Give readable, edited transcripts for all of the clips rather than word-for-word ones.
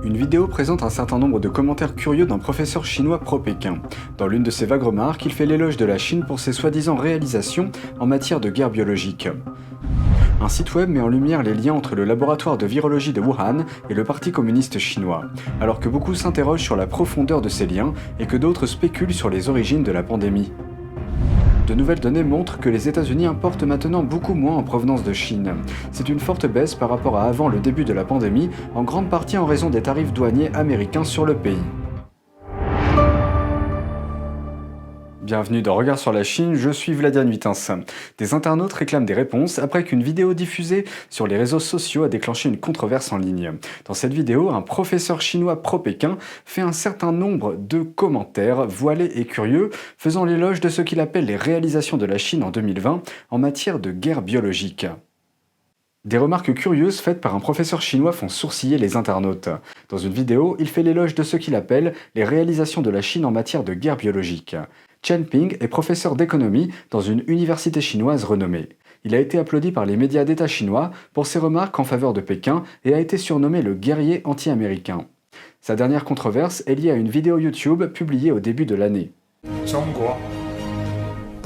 Une vidéo présente un certain nombre de commentaires curieux d'un professeur chinois pro-Pékin. Dans l'une de ses vagues remarques, il fait l'éloge de la Chine pour ses soi-disant réalisations en matière de guerre biologique. Un site web met en lumière les liens entre le laboratoire de virologie de Wuhan et le Parti communiste chinois, alors que beaucoup s'interrogent sur la profondeur de ces liens et que d'autres spéculent sur les origines de la pandémie. De nouvelles données montrent que les États-Unis importent maintenant beaucoup moins en provenance de Chine. C'est une forte baisse par rapport à avant le début de la pandémie, en grande partie en raison des tarifs douaniers américains sur le pays. Bienvenue dans Regard sur la Chine, je suis Vladian Huitens. Des internautes réclament des réponses après qu'une vidéo diffusée sur les réseaux sociaux a déclenché une controverse en ligne. Dans cette vidéo, un professeur chinois pro-Pékin fait un certain nombre de commentaires voilés et curieux, faisant l'éloge de ce qu'il appelle les réalisations de la Chine en 2020 en matière de guerre biologique. Des remarques curieuses faites par un professeur chinois font sourciller les internautes. Dans une vidéo, il fait l'éloge de ce qu'il appelle les réalisations de la Chine en matière de guerre biologique. Chen Ping est professeur d'économie dans une université chinoise renommée. Il a été applaudi par les médias d'État chinois pour ses remarques en faveur de Pékin et a été surnommé le guerrier anti-américain. Sa dernière controverse est liée à une vidéo YouTube publiée au début de l'année.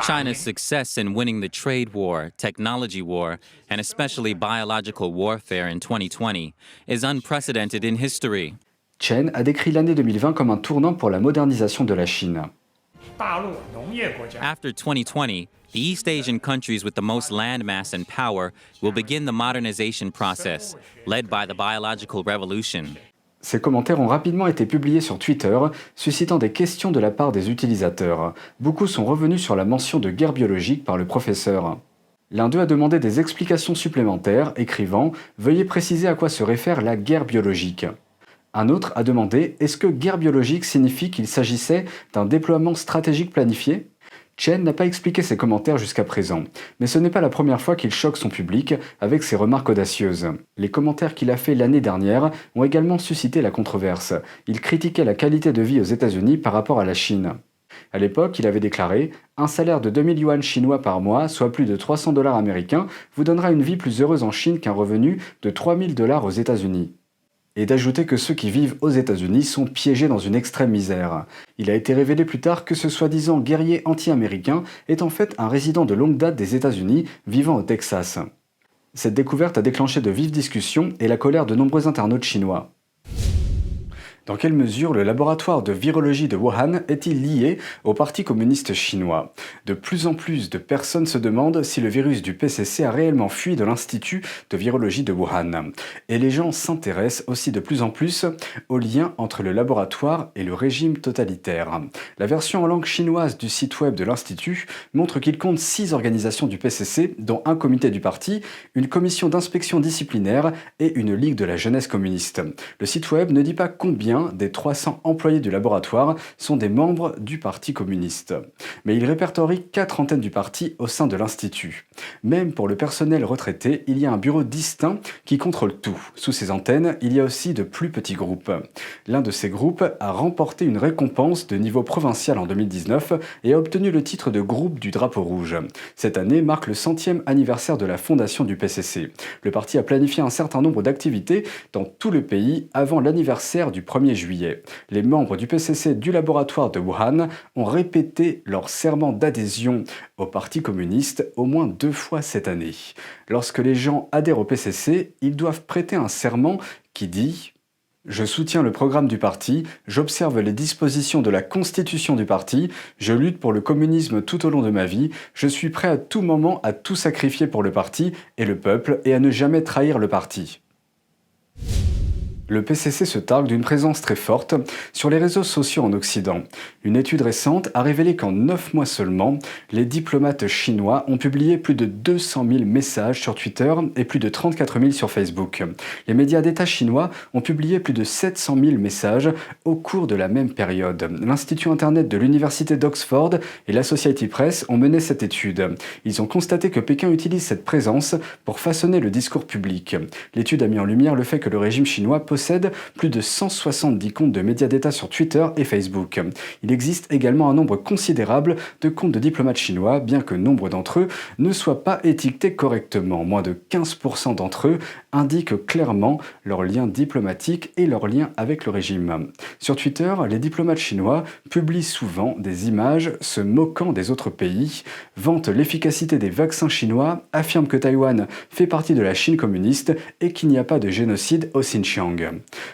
China's success in winning the trade war, technology war, and especially biological warfare in 2020 is unprecedented in history. Chen a décrit l'année 2020 comme un tournant pour la modernisation de la Chine. After 2020, the East Asian countries with the most land mass and power will begin the modernization process, led by the biological revolution. Ces commentaires ont rapidement été publiés sur Twitter, suscitant des questions de la part des utilisateurs. Beaucoup sont revenus sur la mention de guerre biologique par le professeur. L'un d'eux a demandé des explications supplémentaires, écrivant « Veuillez préciser à quoi se réfère la guerre biologique ». Un autre a demandé « Est-ce que guerre biologique signifie qu'il s'agissait d'un déploiement stratégique planifié ?» Chen n'a pas expliqué ses commentaires jusqu'à présent, mais ce n'est pas la première fois qu'il choque son public avec ses remarques audacieuses. Les commentaires qu'il a faits l'année dernière ont également suscité la controverse. Il critiquait la qualité de vie aux États-Unis par rapport à la Chine. À l'époque, il avait déclaré « Un salaire de 2000 yuan chinois par mois, soit plus de 300 $ américains, vous donnera une vie plus heureuse en Chine qu'un revenu de 3000 $ aux États-Unis. » Et d'ajouter que ceux qui vivent aux États-Unis sont piégés dans une extrême misère. Il a été révélé plus tard que ce soi-disant guerrier anti-américain est en fait un résident de longue date des États-Unis vivant au Texas. Cette découverte a déclenché de vives discussions et la colère de nombreux internautes chinois. Dans quelle mesure le laboratoire de virologie de Wuhan est-il lié au Parti communiste chinois? De plus en plus de personnes se demandent si le virus du PCC a réellement fui de l'Institut de virologie de Wuhan. Et les gens s'intéressent aussi de plus en plus aux liens entre le laboratoire et le régime totalitaire. La version en langue chinoise du site web de l'Institut montre qu'il compte 6 organisations du PCC, dont un comité du parti, une commission d'inspection disciplinaire et une ligue de la jeunesse communiste. Le site web ne dit pas combien des 300 employés du laboratoire sont des membres du Parti communiste. Mais il répertorie 4 antennes du parti au sein de l'Institut. Même pour le personnel retraité, il y a un bureau distinct qui contrôle tout. Sous ces antennes, il y a aussi de plus petits groupes. L'un de ces groupes a remporté une récompense de niveau provincial en 2019 et a obtenu le titre de groupe du drapeau rouge. Cette année marque le 100e anniversaire de la fondation du PCC. Le parti a planifié un certain nombre d'activités dans tout le pays avant l'anniversaire du 1er juillet. Les membres du PCC du laboratoire de Wuhan ont répété leur serment d'adhésion au Parti communiste au moins 2 fois cette année. Lorsque les gens adhèrent au PCC, ils doivent prêter un serment qui dit « Je soutiens le programme du parti, j'observe les dispositions de la constitution du parti, je lutte pour le communisme tout au long de ma vie, je suis prêt à tout moment à tout sacrifier pour le parti et le peuple et à ne jamais trahir le parti. » Le PCC se targue d'une présence très forte sur les réseaux sociaux en Occident. Une étude récente a révélé qu'en 9 mois seulement, les diplomates chinois ont publié plus de 200 000 messages sur Twitter et plus de 34 000 sur Facebook. Les médias d'État chinois ont publié plus de 700 000 messages au cours de la même période. L'Institut Internet de l'Université d'Oxford et l'Associated Press ont mené cette étude. Ils ont constaté que Pékin utilise cette présence pour façonner le discours public. L'étude a mis en lumière le fait que le régime chinois possède possède plus de 170 comptes de médias d'État sur Twitter et Facebook. Il existe également un nombre considérable de comptes de diplomates chinois, bien que nombre d'entre eux ne soient pas étiquetés correctement. Moins de 15% d'entre eux indiquent clairement leurs liens diplomatiques et leurs liens avec le régime. Sur Twitter, les diplomates chinois publient souvent des images se moquant des autres pays, vantent l'efficacité des vaccins chinois, affirment que Taïwan fait partie de la Chine communiste et qu'il n'y a pas de génocide au Xinjiang.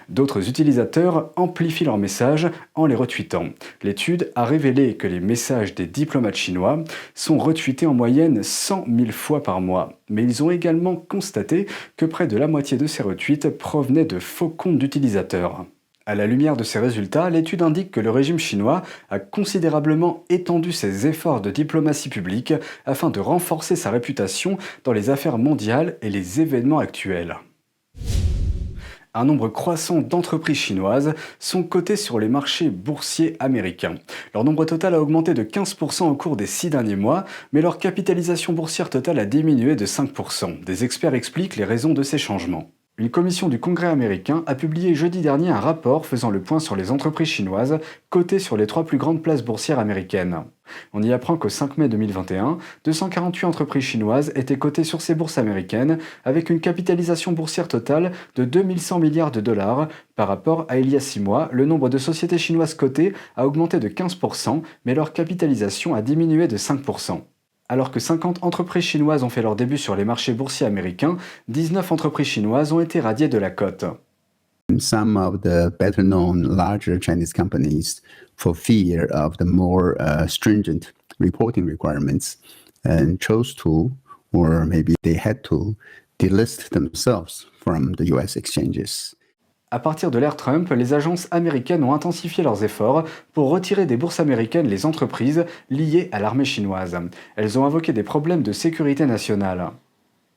D'autres utilisateurs amplifient leurs messages en les retweetant. L'étude a révélé que les messages des diplomates chinois sont retweetés en moyenne 100 000 fois par mois. Mais ils ont également constaté que près de la moitié de ces retweets provenaient de faux comptes d'utilisateurs. À la lumière de ces résultats, l'étude indique que le régime chinois a considérablement étendu ses efforts de diplomatie publique afin de renforcer sa réputation dans les affaires mondiales et les événements actuels. Un nombre croissant d'entreprises chinoises sont cotées sur les marchés boursiers américains. Leur nombre total a augmenté de 15% au cours des 6 derniers mois, mais leur capitalisation boursière totale a diminué de 5%. Des experts expliquent les raisons de ces changements. Une commission du Congrès américain a publié jeudi dernier un rapport faisant le point sur les entreprises chinoises cotées sur les 3 plus grandes places boursières américaines. On y apprend qu'au 5 mai 2021, 248 entreprises chinoises étaient cotées sur ces bourses américaines avec une capitalisation boursière totale de 2100 milliards de dollars. Par rapport à il y a 6 mois, le nombre de sociétés chinoises cotées a augmenté de 15%, mais leur capitalisation a diminué de 5%. Alors que 50 entreprises chinoises ont fait leur début sur les marchés boursiers américains, 19 entreprises chinoises ont été radiées de la cote. Some of the better-known larger Chinese companies, for fear of the more stringent reporting requirements, chose to, or maybe they had to, delist themselves from the US exchanges. À partir de l'ère Trump, les agences américaines ont intensifié leurs efforts pour retirer des bourses américaines les entreprises liées à l'armée chinoise. Elles ont invoqué des problèmes de sécurité nationale.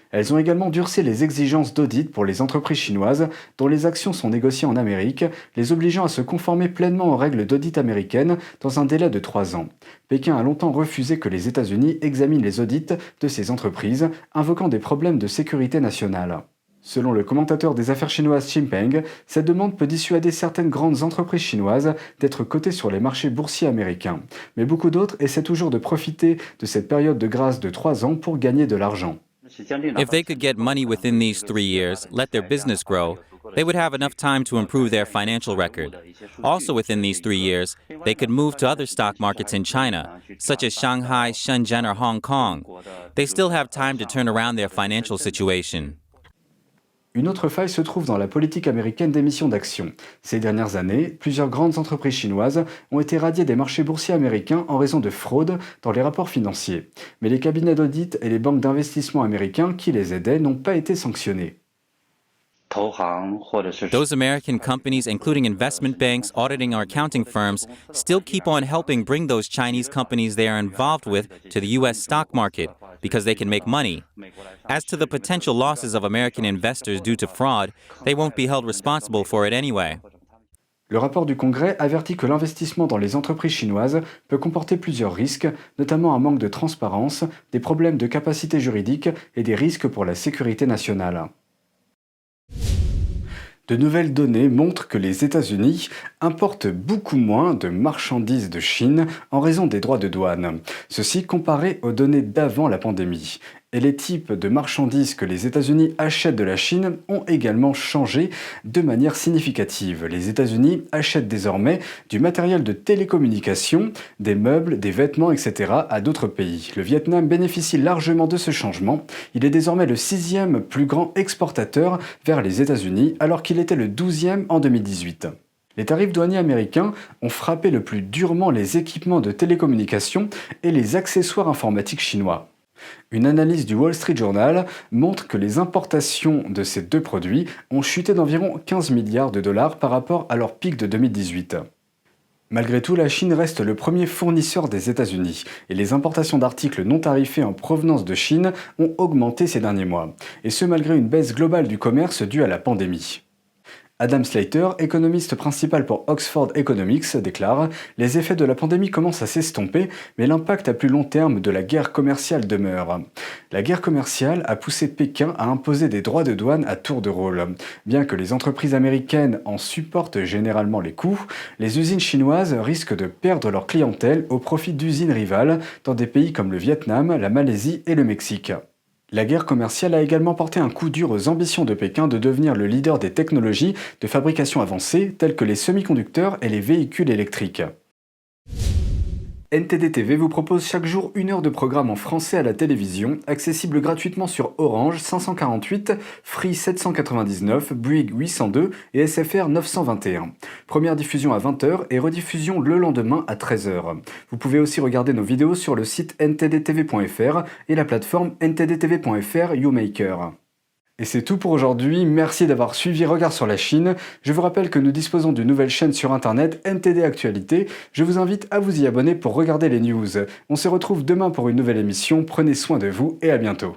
Elles ont également durci les exigences d'audit pour les entreprises chinoises dont les actions sont négociées en Amérique, les obligeant à se conformer pleinement aux règles d'audit américaines dans un délai de 3 ans. Pékin a longtemps refusé que les États-Unis examinent les audits de ces entreprises, invoquant des problèmes de sécurité nationale. Selon le commentateur des affaires chinoises Xi Peng, cette demande peut dissuader certaines grandes entreprises chinoises d'être cotées sur les marchés boursiers américains. Mais beaucoup d'autres essaient toujours de profiter de cette période de grâce de 3 ans pour gagner de l'argent. If they could get money within these 3 years, let their business grow, they would have enough time to improve their financial record. Also within these 3 years, they could move to other stock markets in China, such as Shanghai, Shenzhen, or Hong Kong. They still have time to turn around their financial situation. Une autre faille se trouve dans la politique américaine d'émission d'actions. Ces dernières années, plusieurs grandes entreprises chinoises ont été radiées des marchés boursiers américains en raison de fraudes dans les rapports financiers. Mais les cabinets d'audit et les banques d'investissement américains qui les aidaient n'ont pas été sanctionnés. Those American companies, including investment banks, auditing, or accounting firms, still keep on helping bring those Chinese companies they are involved with to the U.S. stock market because they can make money. As to the potential losses of American investors due to fraud, they won't be held responsible for it anyway. Le rapport du Congrès avertit que l'investissement dans les entreprises chinoises peut comporter plusieurs risques, notamment un manque de transparence, des problèmes de capacité juridique et des risques pour la sécurité nationale. De nouvelles données montrent que les États-Unis importent beaucoup moins de marchandises de Chine en raison des droits de douane. Ceci comparé aux données d'avant la pandémie. Et les types de marchandises que les États-Unis achètent de la Chine ont également changé de manière significative. Les États-Unis achètent désormais du matériel de télécommunication, des meubles, des vêtements, etc. à d'autres pays. Le Vietnam bénéficie largement de ce changement. Il est désormais le 6e plus grand exportateur vers les États-Unis, alors qu'il était le 12e en 2018. Les tarifs douaniers américains ont frappé le plus durement les équipements de télécommunication et les accessoires informatiques chinois. Une analyse du Wall Street Journal montre que les importations de ces deux produits ont chuté d'environ 15 milliards de dollars par rapport à leur pic de 2018. Malgré tout, la Chine reste le premier fournisseur des États-Unis et les importations d'articles non tarifés en provenance de Chine ont augmenté ces derniers mois, et ce malgré une baisse globale du commerce due à la pandémie. Adam Slater, économiste principal pour Oxford Economics, déclare « Les effets de la pandémie commencent à s'estomper, mais l'impact à plus long terme de la guerre commerciale demeure. » La guerre commerciale a poussé Pékin à imposer des droits de douane à tour de rôle. Bien que les entreprises américaines en supportent généralement les coûts, les usines chinoises risquent de perdre leur clientèle au profit d'usines rivales dans des pays comme le Vietnam, la Malaisie et le Mexique. La guerre commerciale a également porté un coup dur aux ambitions de Pékin de devenir le leader des technologies de fabrication avancées telles que les semi-conducteurs et les véhicules électriques. NTD TV vous propose chaque jour 1 heure de programme en français à la télévision, accessible gratuitement sur Orange 548, Free 799, Bouygues 802 et SFR 921. Première diffusion à 20h et rediffusion le lendemain à 13h. Vous pouvez aussi regarder nos vidéos sur le site ntdtv.fr et la plateforme ntdtv.fr YouMaker. Et c'est tout pour aujourd'hui, merci d'avoir suivi Regard sur la Chine. Je vous rappelle que nous disposons d'une nouvelle chaîne sur internet, NTD Actualité. Je vous invite à vous y abonner pour regarder les news. On se retrouve demain pour une nouvelle émission, prenez soin de vous et à bientôt.